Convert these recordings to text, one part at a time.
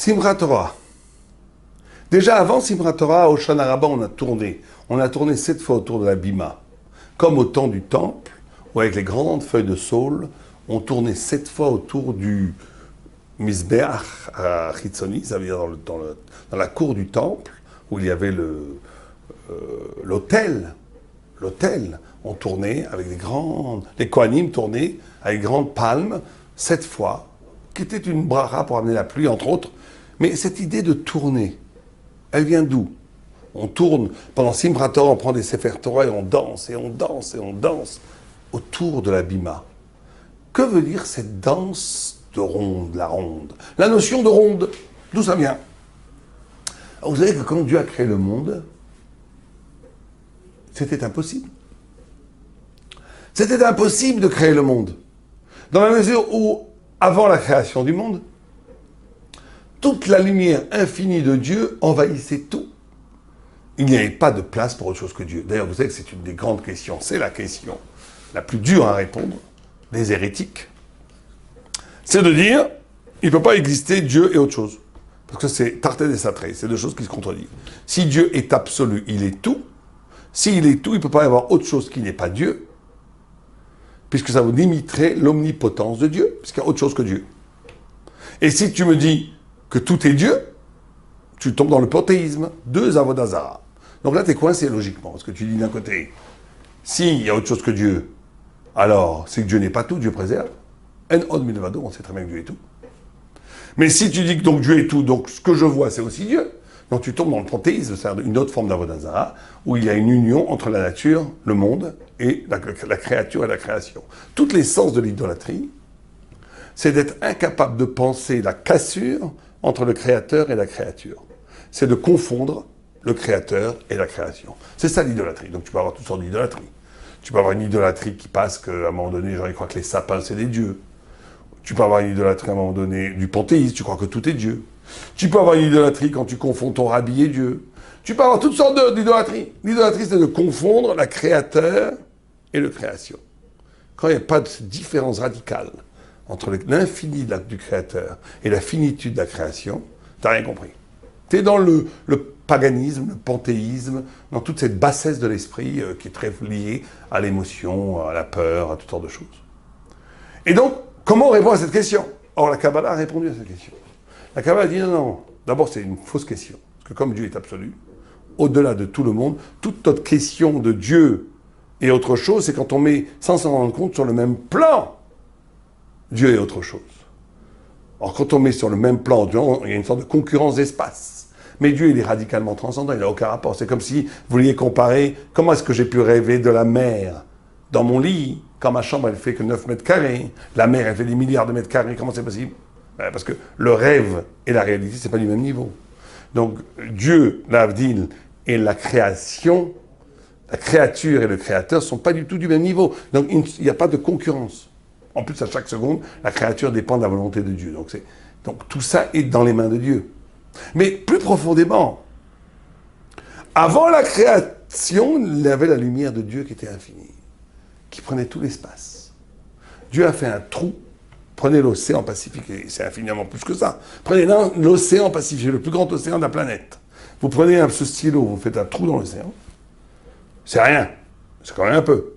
Simchat Torah. Déjà avant Simchat Torah, au Shana Rabbah, on a tourné. On a tourné 7 fois autour de la Bima. Comme au temps du temple, où avec les grandes feuilles de saule, on tournait 7 fois autour du Mizbeach à Chitzoni, ça veut dire dans la cour du temple, où il y avait l'autel. L'autel, on tournait avec les Kohanim tournaient avec grandes palmes 7 fois, qui était une bracha pour amener la pluie, entre autres. Mais cette idée de tourner, elle vient d'où? On tourne, pendant Simchat Torah, on prend des Sefer Torah et on danse, et on danse, et on danse autour de la Bima. Que veut dire cette danse de ronde, la ronde? La notion de ronde, d'où ça vient? Alors vous savez que quand Dieu a créé le monde, c'était impossible. C'était impossible de créer le monde. Dans la mesure où, avant la création du monde, toute la lumière infinie de Dieu envahissait tout. Il n'y avait pas de place pour autre chose que Dieu. D'ailleurs, vous savez que c'est une des grandes questions. C'est la question la plus dure à répondre des hérétiques. C'est de dire, il ne peut pas exister Dieu et autre chose. Parce que c'est tarté des satrés, c'est deux choses qui se contredisent. Si Dieu est absolu, il est tout. S'il est tout, il ne peut pas y avoir autre chose qui n'est pas Dieu. Puisque ça vous limiterait l'omnipotence de Dieu, puisqu'il y a autre chose que Dieu. Et si tu me dis que tout est Dieu, tu tombes dans le panthéisme, 2 avodazara. Donc là, tu es coincé logiquement, parce que tu dis d'un côté, s'il y a autre chose que Dieu, alors c'est que Dieu n'est pas tout, Dieu préserve. En od milvado, on sait très bien que Dieu est tout. Mais si tu dis que donc Dieu est tout, donc ce que je vois, c'est aussi Dieu, donc tu tombes dans le panthéisme, c'est-à-dire une autre forme d'avodazara, où il y a une union entre la nature, le monde, et la créature et la création. Toute l'essence de l'idolâtrie, c'est d'être incapable de penser la cassure entre le créateur et la créature. C'est de confondre le créateur et la création. C'est ça l'idolâtrie. Donc tu peux avoir toutes sortes d'idolâtries. Tu peux avoir une idolâtrie qui passe qu'à un moment donné, genre ils croient que les sapins c'est des dieux. Tu peux avoir une idolâtrie à un moment donné du panthéisme, tu crois que tout est Dieu. Tu peux avoir une idolâtrie quand tu confonds ton rabbi et Dieu. Tu peux avoir toutes sortes d'idolâtries. L'idolâtrie, c'est de confondre la créateur et la création. Quand il n'y a pas de différence radicale entre l'infini du créateur et la finitude de la création, tu n'as rien compris. Tu es dans le paganisme, le panthéisme, dans toute cette bassesse de l'esprit qui est très liée à l'émotion, à la peur, à toutes sortes de choses. Et donc, comment on répond à cette question? Or, la Kabbalah a répondu à cette question. La Kabbalah dit non. D'abord, c'est une fausse question. Parce que comme Dieu est absolu, au-delà de tout le monde, toute notre question de Dieu et autre chose, c'est quand on met, sans s'en rendre compte, sur le même plan, Dieu est autre chose. Alors quand on met sur le même plan, il y a une sorte de concurrence d'espace. Mais Dieu, il est radicalement transcendant, il n'a aucun rapport. C'est comme si vous vouliez comparer, comment est-ce que j'ai pu rêver de la mer dans mon lit, quand ma chambre, elle fait que 9 mètres carrés, la mer, elle fait des milliards de mètres carrés, comment c'est possible? Parce que le rêve et la réalité, c'est pas du même niveau. Donc Dieu, l'Avdil, et la création, la créature et le créateur sont pas du tout du même niveau. Donc il n'y a pas de concurrence. En plus, à chaque seconde, la créature dépend de la volonté de Dieu. Donc tout ça est dans les mains de Dieu. Mais plus profondément, avant la création, il y avait la lumière de Dieu qui était infinie, qui prenait tout l'espace. Dieu a fait un trou. Prenez l'océan Pacifique, et c'est infiniment plus que ça. Prenez l'océan Pacifique, le plus grand océan de la planète. Vous prenez ce stylo, vous faites un trou dans l'océan. C'est rien. C'est quand même un peu.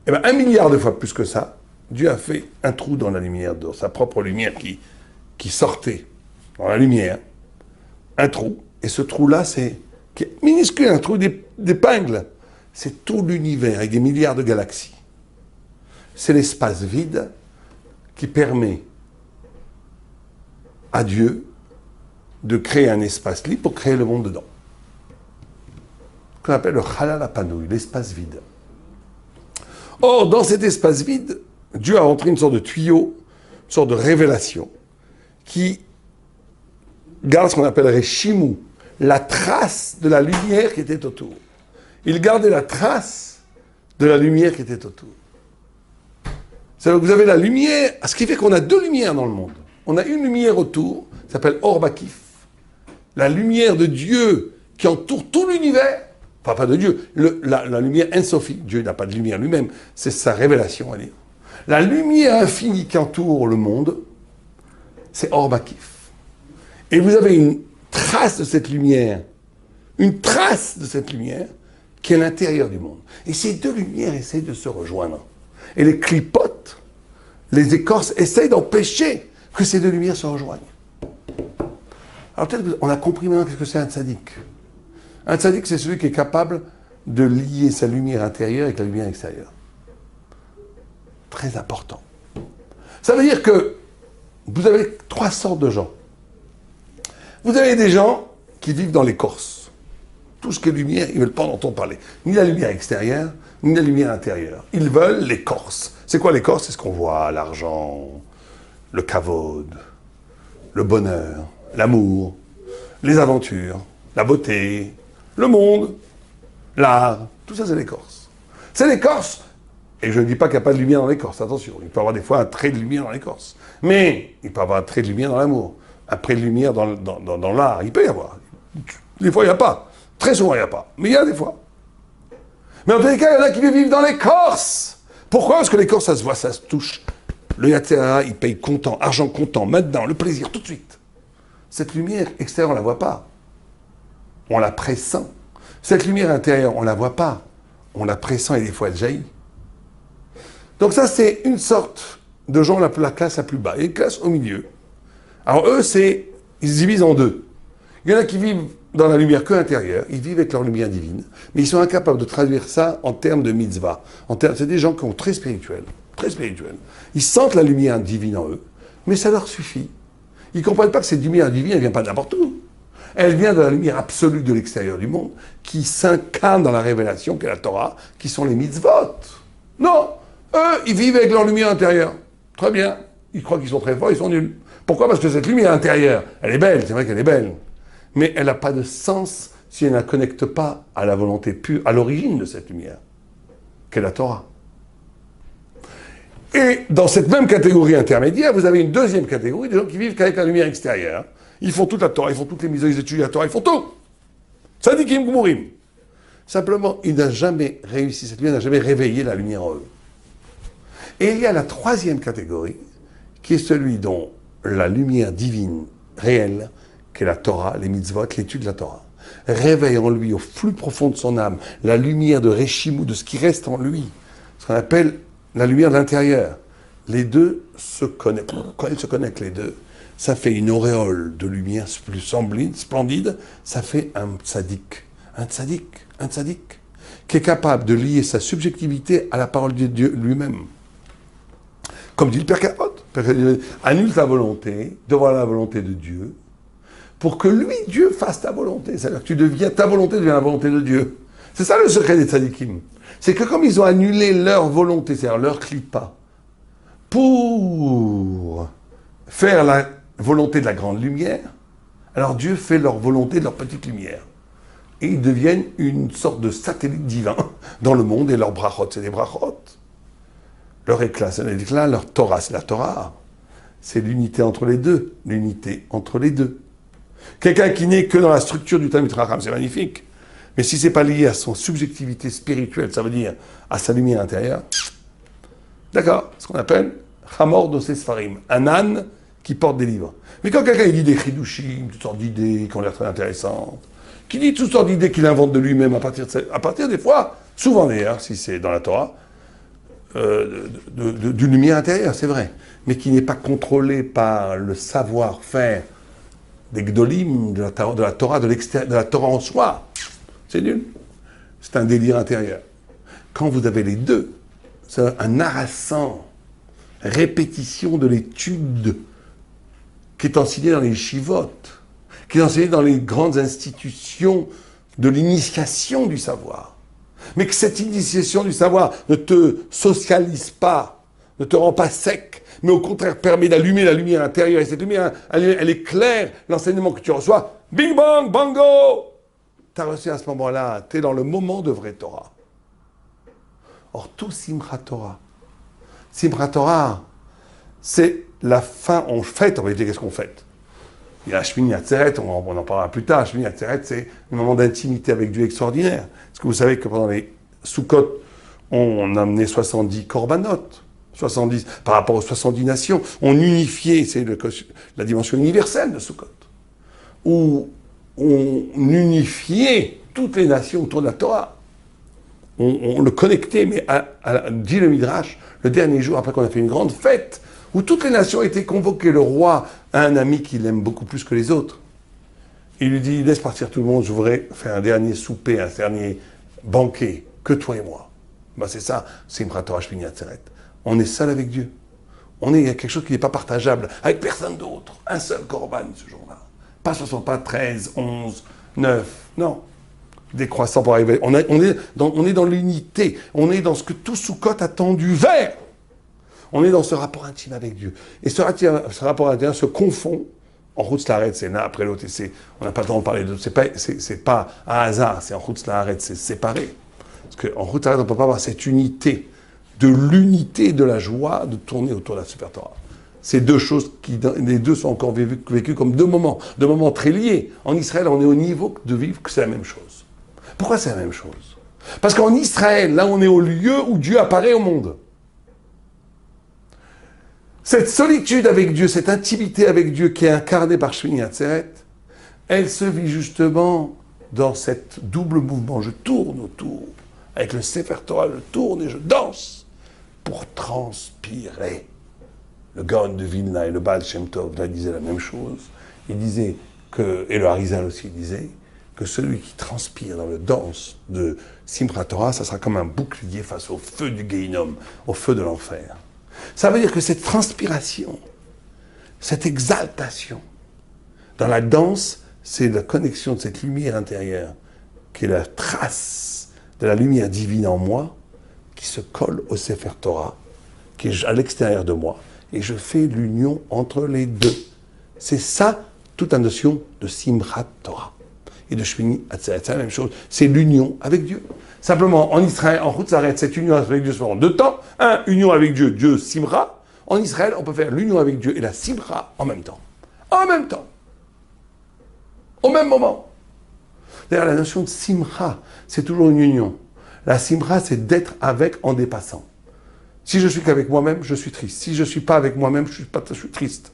Eh bien, 1 milliard de fois plus que ça, Dieu a fait un trou dans la lumière, dans sa propre lumière qui sortait dans la lumière. Un trou. Et ce trou-là, c'est minuscule, un trou d'épingle. C'est tout l'univers avec des milliards de galaxies. C'est l'espace vide qui permet à Dieu de créer un espace libre pour créer le monde dedans. Qu'on appelle le Chalal HaPanouï, l'espace vide. Or, dans cet espace vide, Dieu a rentré une sorte de tuyau, une sorte de révélation, qui garde ce qu'on appellerait Shimou, la trace de la lumière qui était autour. Il gardait la trace de la lumière qui était autour. C'est-à-dire que vous avez la lumière, ce qui fait qu'on a 2 lumières dans le monde. On a une lumière autour, qui s'appelle Or Bakif, la lumière de Dieu qui entoure tout l'univers, enfin pas de Dieu, la lumière Ensofi, Dieu n'a pas de lumière lui-même, c'est sa révélation, on va dire. La lumière infinie qui entoure le monde, c'est Or Bakif. Et vous avez une trace de cette lumière, qui est à l'intérieur du monde. Et ces deux lumières essayent de se rejoindre. Et les clipotes, les écorces, essayent d'empêcher que ces deux lumières se rejoignent. Alors peut-être qu'on a compris maintenant ce que c'est un tzaddik. Un tzaddik, c'est celui qui est capable de lier sa lumière intérieure avec la lumière extérieure. Très important. Ça veut dire que vous avez trois sortes de gens. Vous avez des gens qui vivent dans l'écorce. Tout ce qui est lumière, ils ne veulent pas en entendre parler. Ni la lumière extérieure, ni la lumière intérieure. Ils veulent l'écorce. C'est quoi l'écorce? C'est ce qu'on voit, l'argent, le kavod, le bonheur, l'amour, les aventures, la beauté, le monde, l'art. Tout ça, c'est l'écorce. C'est l'écorce. Et je ne dis pas qu'il n'y a pas de lumière dans l'écorce, attention. Il peut y avoir des fois un trait de lumière dans l'écorce. Mais il peut y avoir un trait de lumière dans l'amour, un trait de lumière dans l'art. Il peut y avoir. Des fois, il n'y a pas. Très souvent, il n'y a pas. Mais il y a des fois. Mais en tous les cas, il y en a qui vivent dans l'écorce. Pourquoi? Parce que l'écorce, ça se voit, ça se touche. Le Yatsera, il paye comptant, argent comptant, maintenant, le plaisir, tout de suite. Cette lumière extérieure, on ne la voit pas. On la pressent. Cette lumière intérieure, on ne la voit pas. On la pressent et des fois, elle jaillit. Donc ça, c'est une sorte de gens, la classe la plus bas. Et une classe au milieu. Alors eux, ils se divisent en deux. Il y en a qui vivent dans la lumière que intérieure, ils vivent avec leur lumière divine, mais ils sont incapables de traduire ça en termes de mitzvah. C'est des gens qui sont très spirituels, très spirituels. Ils sentent la lumière divine en eux, mais ça leur suffit. Ils ne comprennent pas que cette lumière divine, elle ne vient pas n'importe où. Elle vient de la lumière absolue de l'extérieur du monde, qui s'incarne dans la révélation qu'est la Torah, qui sont les mitzvot. Non, eux, ils vivent avec leur lumière intérieure. Très bien. Ils croient qu'ils sont très forts, ils sont nuls. Pourquoi? Parce que cette lumière intérieure, elle est belle, c'est vrai qu'elle est belle. Mais elle n'a pas de sens si elle ne la connecte pas à la volonté pure, à l'origine de cette lumière, qu'est la Torah. Et dans cette même catégorie intermédiaire, vous avez une deuxième catégorie, des gens qui vivent qu'avec la lumière extérieure. Ils font toute la Torah, ils font toutes les mises, ils étudient la Torah, ils font tout. Tzadikim Gmurim. Simplement, il n'a jamais réussi, cette lumière n'a jamais réveillé la lumière en eux. Et il y a la troisième catégorie, qui est celui dont la lumière divine réelle, qui est la Torah, les mitzvot, l'étude de la Torah, réveille en lui, au plus profond de son âme, la lumière de Réchimou, de ce qui reste en lui, ce qu'on appelle la lumière de l'intérieur. Les deux se connectent. Quand ils se connectent, les deux, ça fait une auréole de lumière plus splendide, ça fait un tzaddik, qui est capable de lier sa subjectivité à la parole de Dieu lui-même. Comme dit le Père Capote, annule ta volonté devant la volonté de Dieu, pour que lui, Dieu, fasse ta volonté. C'est-à-dire que ta volonté devient la volonté de Dieu. C'est ça le secret des tzadikim. C'est que comme ils ont annulé leur volonté, c'est-à-dire leur klipa, pour faire la volonté de la grande lumière, alors Dieu fait leur volonté de leur petite lumière. Et ils deviennent une sorte de satellite divin dans le monde, et leurs brachot, c'est des brachot. Leur éclat, c'est l'éclat, leur Torah, c'est la Torah. C'est l'unité entre les deux. L'unité entre les deux. Quelqu'un qui n'est que dans la structure du Talmud Chacham, c'est magnifique. Mais si ce n'est pas lié à son subjectivité spirituelle, ça veut dire à sa lumière intérieure, d'accord, ce qu'on appelle Chamor Dosé Sfarim, un âne qui porte des livres. Mais quand quelqu'un dit des chidushim, toutes sortes d'idées qui ont l'air très intéressantes, qui dit toutes sortes d'idées qu'il invente de lui-même à partir des fois, souvent d'ailleurs, si c'est dans la Torah, d'une lumière intérieure, c'est vrai, mais qui n'est pas contrôlée par le savoir-faire des Gdolim, de la Torah, de la Torah en soi. C'est nul. C'est un délire intérieur. Quand vous avez les deux, c'est un harassant, répétition de l'étude qui est enseignée dans les chivotes, qui est enseignée dans les grandes institutions de l'initiation du savoir. Mais que cette initiation du savoir ne te socialise pas, ne te rend pas sec, mais au contraire permet d'allumer la lumière intérieure. Et cette lumière, elle éclaire l'enseignement que tu reçois. Bing bang, bango! Tu as reçu à ce moment-là, tu es dans le moment de vraie Torah. Or, tout Simchat Torah. Simchat Torah, c'est la fin, on fête, on va dire qu'est-ce qu'on fête. Il y a Shmini Atzeret, on en parlera plus tard. Shmini Atzeret, c'est un moment d'intimité avec Dieu extraordinaire. Est-ce que vous savez que pendant les Sukkot, on amenait 70 korbanot, 70 par rapport aux 70 nations, on unifiait, c'est la dimension universelle de Sukkot. où on unifiait toutes les nations autour de la Torah. On le connectait, mais dit le Midrash, le dernier jour après qu'on a fait une grande fête, où toutes les nations étaient convoquées. Le roi a un ami qu'il aime beaucoup plus que les autres. Il lui dit, laisse partir tout le monde, je voudrais faire un dernier souper, un dernier banquet, que toi et moi. Ben c'est ça, Simchat Torah Shmini Atzeret. On est seul avec Dieu. Il y a quelque chose qui n'est pas partageable avec personne d'autre. Un seul korban ce jour-là. Pas 60, pas 13, 11, 9, non. Décroissant pour arriver. On est dans l'unité. On est dans ce que tout Soukot a tendu vers. On est dans ce rapport intime avec Dieu. Et ce rapport intime se confond. En route Laaretz, c'est l'un après l'autre. On n'a pas le temps de parler de c'est pas un hasard. C'est en route Laaretz, c'est séparé. Parce qu'en route Laaretz, on ne peut pas avoir cette unité, de l'unité de la joie de tourner autour de la Sefer Torah. Ces deux choses, les deux sont encore vécues comme deux moments très liés. En Israël, on est au niveau de vivre que c'est la même chose. Pourquoi c'est la même chose? Parce qu'en Israël, là, on est au lieu où Dieu apparaît au monde. Cette solitude avec Dieu, cette intimité avec Dieu qui est incarnée par Shmini Atzeret, elle se vit justement dans cette double mouvement. Je tourne autour, avec le Sefer Torah, je tourne et je danse pour transpirer. Le Gaon de Vilna et le Baal Shem Tov là disaient la même chose. Il disait que, et le Harizal aussi disait, que celui qui transpire dans le danse de Simchat Torah, ça sera comme un bouclier face au feu du Gehinnom, au feu de l'enfer. Ça veut dire que cette transpiration, cette exaltation, dans la danse, c'est la connexion de cette lumière intérieure, qui est la trace de la lumière divine en moi, qui se colle au Sefer Torah, qui est à l'extérieur de moi, et je fais l'union entre les deux. C'est ça, toute la notion de Simchat Torah. Et de Shmini Atzeret, c'est la même chose. C'est l'union avec Dieu. Simplement, en Israël, en route s'arrête, cette union avec Dieu se fait en deux temps. Un, union avec Dieu, Dieu Simra. En Israël, on peut faire l'union avec Dieu et la Simra en même temps. En même temps. Au même moment. D'ailleurs, la notion de Simra, c'est toujours une union. La Simra, c'est d'être avec en dépassant. Si je suis qu'avec moi-même, je suis triste. Si je ne suis pas avec moi-même, je suis triste.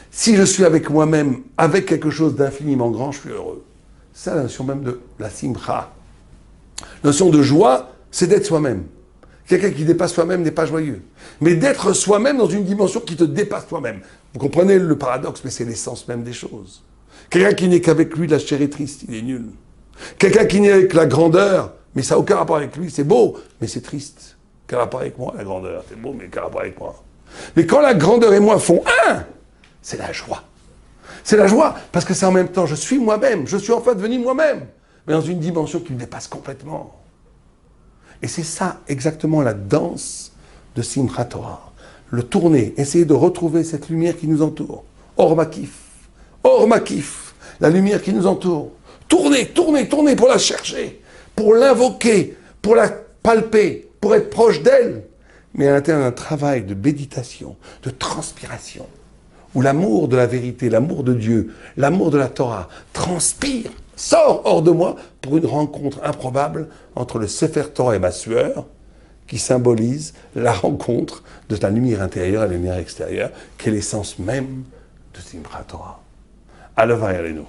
Si je suis avec moi-même, avec quelque chose d'infiniment grand, je suis heureux. C'est la notion même de la simcha. La notion de joie, c'est d'être soi-même. Quelqu'un qui dépasse soi-même n'est pas joyeux. Mais d'être soi-même dans une dimension qui te dépasse toi-même. Vous comprenez le paradoxe, mais c'est l'essence même des choses. Quelqu'un qui n'est qu'avec lui, la chair est triste, il est nul. Quelqu'un qui n'est avec la grandeur, mais ça n'a aucun rapport avec lui, c'est beau, mais c'est triste. Quel rapport avec moi, la grandeur? C'est beau, mais quel rapport avec moi? Mais quand la grandeur et moi font un, c'est la joie. C'est la joie, parce que c'est en même temps, je suis moi-même, je suis enfin devenu moi-même, mais dans une dimension qui me dépasse complètement. Et c'est ça, exactement, la danse de Simchat Torah. Le tourner, essayer de retrouver cette lumière qui nous entoure. Or Makif, la lumière qui nous entoure. Tourner pour la chercher, pour l'invoquer, pour la palper, pour être proche d'elle. Mais à l'intérieur d'un travail de méditation, de transpiration, où l'amour de la vérité, l'amour de Dieu, l'amour de la Torah transpire, sort hors de moi pour une rencontre improbable entre le Sefer Torah et ma sueur, qui symbolise la rencontre de la lumière intérieure et la lumière extérieure, qui est l'essence même de Simchat Torah. Aleva Yarenu.